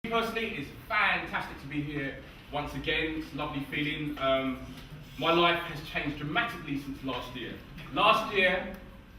Personally, it's fantastic to be here once again. It's a lovely feeling. My life has changed dramatically since last year. Last year,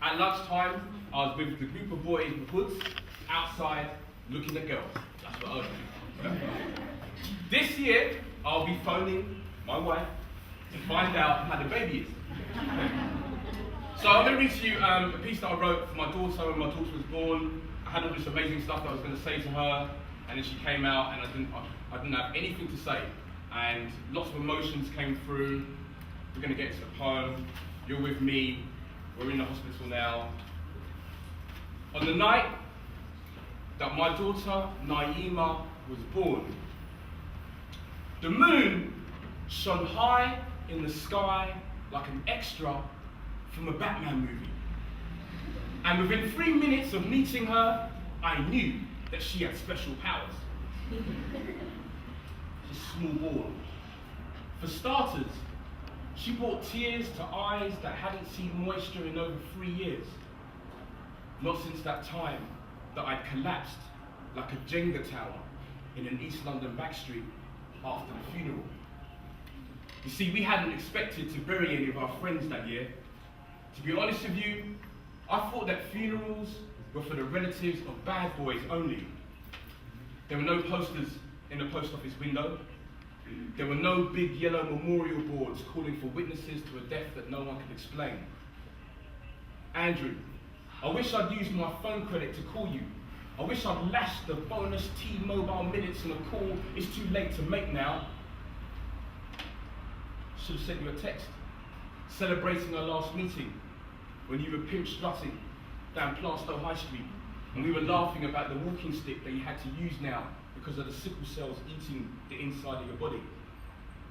at lunchtime, I was with the group of boys with hoods outside looking at girls. That's what I was doing. This year, I'll be phoning my wife to find out how the baby is. So I'm going to read to you a piece that I wrote for my daughter when my daughter was born. I had all this amazing stuff that I was going to say to her, and then she came out and I didn't have anything to say. And lots of emotions came through. We're going to get to the poem. You're with me. We're in the hospital now. On the night that my daughter, Naima, was born, the moon shone high in the sky like an extra from a Batman movie. And within 3 minutes of meeting her, I knew that she had special powers. She's small-ball. For starters, she brought tears to eyes that hadn't seen moisture in over 3 years. Not since that time that I'd collapsed like a Jenga tower in an East London backstreet after the funeral. You see, we hadn't expected to bury any of our friends that year. To be honest with you, I thought that funerals were for the relatives of bad boys only. There were no posters in the post office window. There were no big yellow memorial boards calling for witnesses to a death that no one could explain. Andrew, I wish I'd used my phone credit to call you. I wish I'd lashed the bonus T-Mobile minutes in a call it's too late to make now. Should have sent you a text, celebrating our last meeting when you were pimp strutting down Plaistow High Street, and we were laughing about the walking stick that you had to use now because of the sickle cells eating the inside of your body,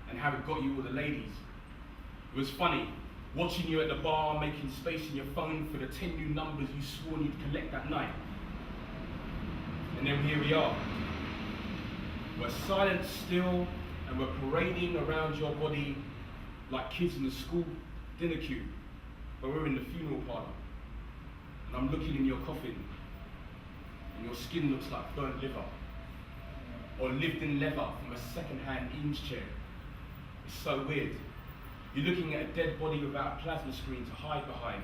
and how it got you all the ladies. It was funny, watching you at the bar, making space in your phone for the 10 new numbers you swore you'd collect that night. And then here we are. We're silent still, and we're parading around your body like kids in the school dinner queue, but we're in the funeral parlour. And I'm looking in your coffin, and your skin looks like burnt liver, or lived-in leather from a second-hand Eames chair. It's so weird. You're looking at a dead body without a plasma screen to hide behind.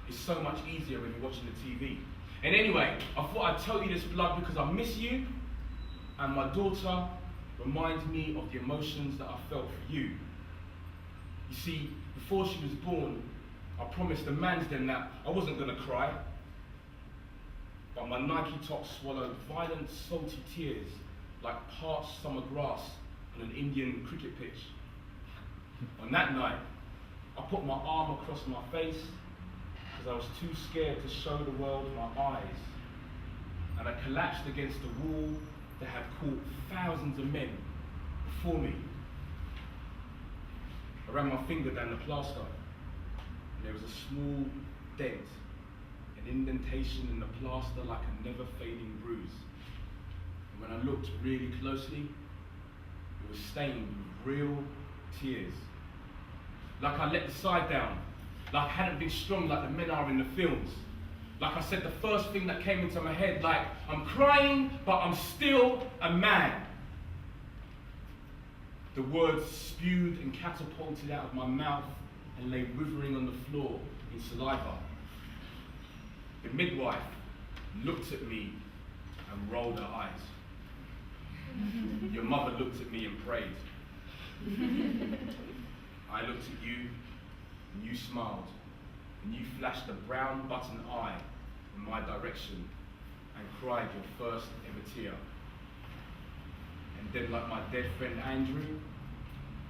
It's so much easier when you're watching the TV. And anyway, I thought I'd tell you this, blood, because I miss you, and my daughter reminds me of the emotions that I felt for you. You see, before she was born, I promised the man's den that I wasn't going to cry, but my Nike top swallowed violent, salty tears like parched summer grass on an Indian cricket pitch. On that night, I put my arm across my face because I was too scared to show the world my eyes, and I collapsed against a wall that had caught thousands of men before me. I ran my finger down the plaster, and there was a small dent, an indentation in the plaster like a never-fading bruise. And when I looked really closely, it was stained with real tears. Like I let the side down, like I hadn't been strong like the men are in the films. Like I said the first thing that came into my head, like, I'm crying, but I'm still a man. The words spewed and catapulted out of my mouth and lay withering on the floor in saliva. The midwife looked at me and rolled her eyes. Your mother looked at me and prayed. I looked at you, and you smiled, and you flashed a brown button eye in my direction and cried your first ever tear. And then, like my dead friend Andrew,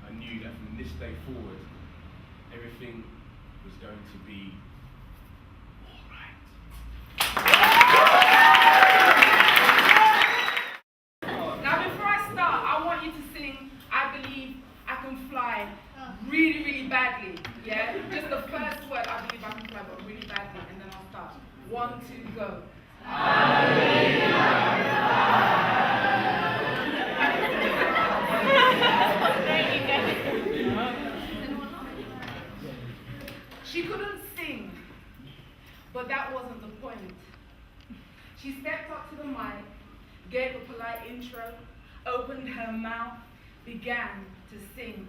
I knew that from this day forward, everything was going to be all right. Now, before I start, I want you to sing I Believe I Can Fly really, really badly. Yeah? Just the first word, I believe I can fly, but really badly, and then I'll start. 1, 2, go. I believe I can fly. She couldn't sing, but that wasn't the point. She stepped up to the mic, gave a polite intro, opened her mouth, began to sing.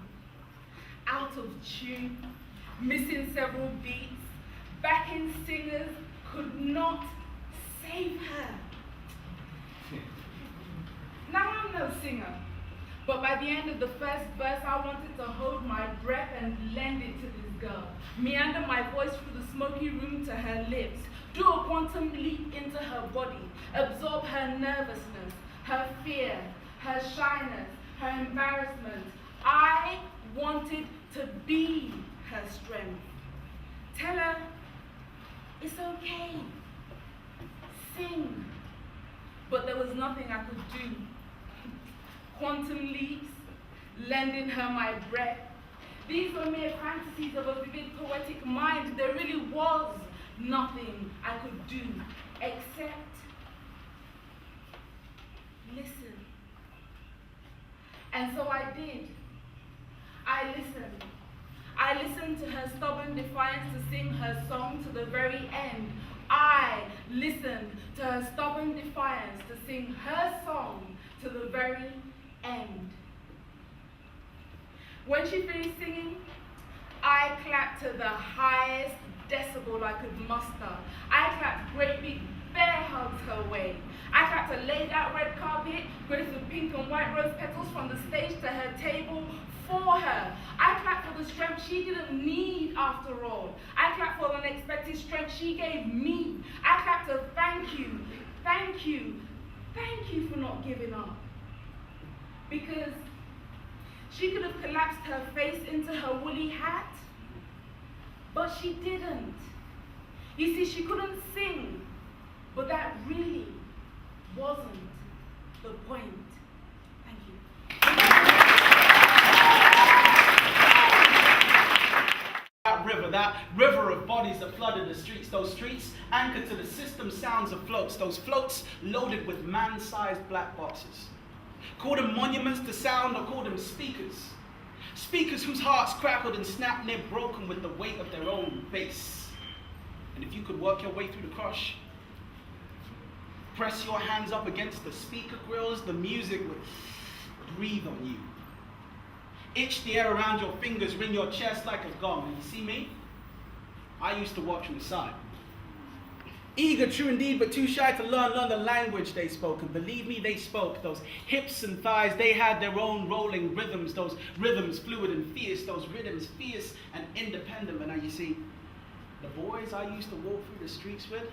Out of tune, missing several beats, backing singers could not save her. Now I'm no singer, but by the end of the first verse, I wanted to hold my breath and lend it to this girl. Meander my voice through the smoky room to her lips, do a quantum leap into her body, absorb her nervousness, her fear, her shyness, her embarrassment. I wanted to be her strength. Tell her, it's okay, sing. But there was nothing I could do. Quantum leaps, lending her my breath. These were mere fantasies of a vivid poetic mind. There really was nothing I could do except listen. And so I did. I listened. I listened to her stubborn defiance to sing her song to the very end. I listened to her stubborn defiance to sing her song to the very end. When she finished singing, I clapped to the highest decibel I could muster. I clapped great big bear hugs her way. I clapped a laid out red carpet, graced with pink and white rose petals from the stage to her table for her. I clapped for the strength she didn't need after all. I clapped for the unexpected strength she gave me. I clapped to thank you, thank you, thank you for not giving up. Because she could have collapsed her face into her woolly hat, but she didn't. You see, she couldn't sing, but that really wasn't the point. Thank you. That river of bodies that flooded the streets, those streets anchored to the system sounds of floats, those floats loaded with man-sized black boxes. Call them monuments to sound or call them speakers. Speakers whose hearts crackled and snapped near broken with the weight of their own bass. And if you could work your way through the crush, press your hands up against the speaker grills, the music would breathe on you. Itch the air around your fingers, ring your chest like a gong. And you see me? I used to watch from the side. Eager, true indeed, but too shy to learn the language they spoke. And believe me, they spoke. Those hips and thighs, they had their own rolling rhythms. Those rhythms fluid and fierce. Those rhythms fierce and independent. But now you see, the boys I used to walk through the streets with,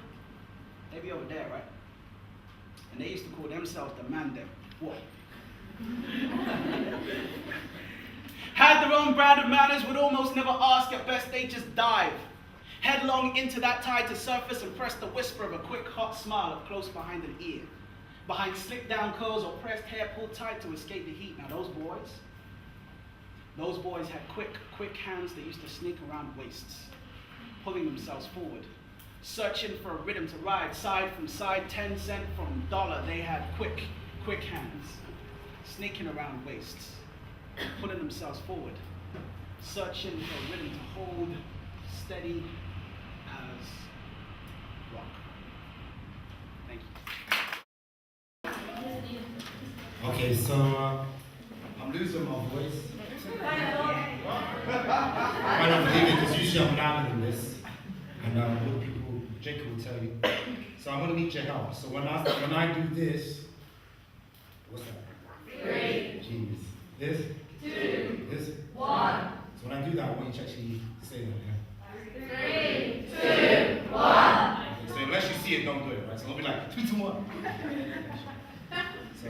they be over there, right? And they used to call themselves the man them. What? Had their own brand of manners, would almost never ask, at best they just dive headlong into that tide to surface and press the whisper of a quick hot smile up close behind an ear, behind slicked down curls or pressed hair pulled tight to escape the heat. Now those boys had quick hands that used to sneak around waists, pulling themselves forward, searching for a rhythm to ride, side from side, 10 cent from dollar. They had quick hands, sneaking around waists, pulling themselves forward, searching for a rhythm to hold steady as rock. Thank you. Okay, so I'm losing my voice. I don't believe it because usually I'm louder than this, and what people, Jacob will tell you. So I'm gonna need your help. So when I do this, what's that? 3. Genius. This? 2. This? 1. So when I do that, I want you to actually say that. Yeah? 3, 2, 1. Okay, so unless you see it, don't do it, right? So it'll be like 3, 2, 1. So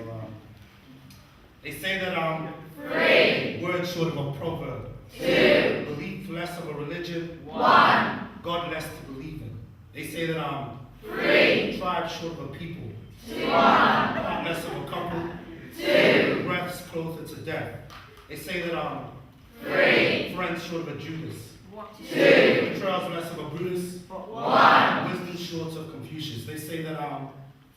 they say that 3. Word short of a proverb. 2. Belief less of a religion. 1. God less to believe in. They say that 3. Tribe short of a people. 2. Heart less of a couple. 2. Breaths closer to death. They say that 3. Friends short of a Judas. 2. Trials less of a Brutus. 1. Wisdom short of Confucius. They say that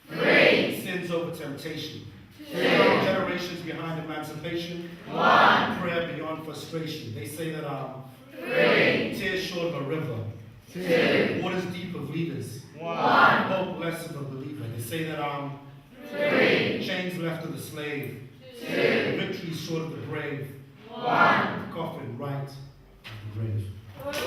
3. Sins over temptation. 2. Generations behind emancipation. 1. Prayer beyond frustration. They say that 3. Tears short of a river. 2. Waters deep of leaders. 1. Hope less of a believer. They say that 3. Chains left of the slave. 2. Victory short of the brave. 1. Coffin right of the grave.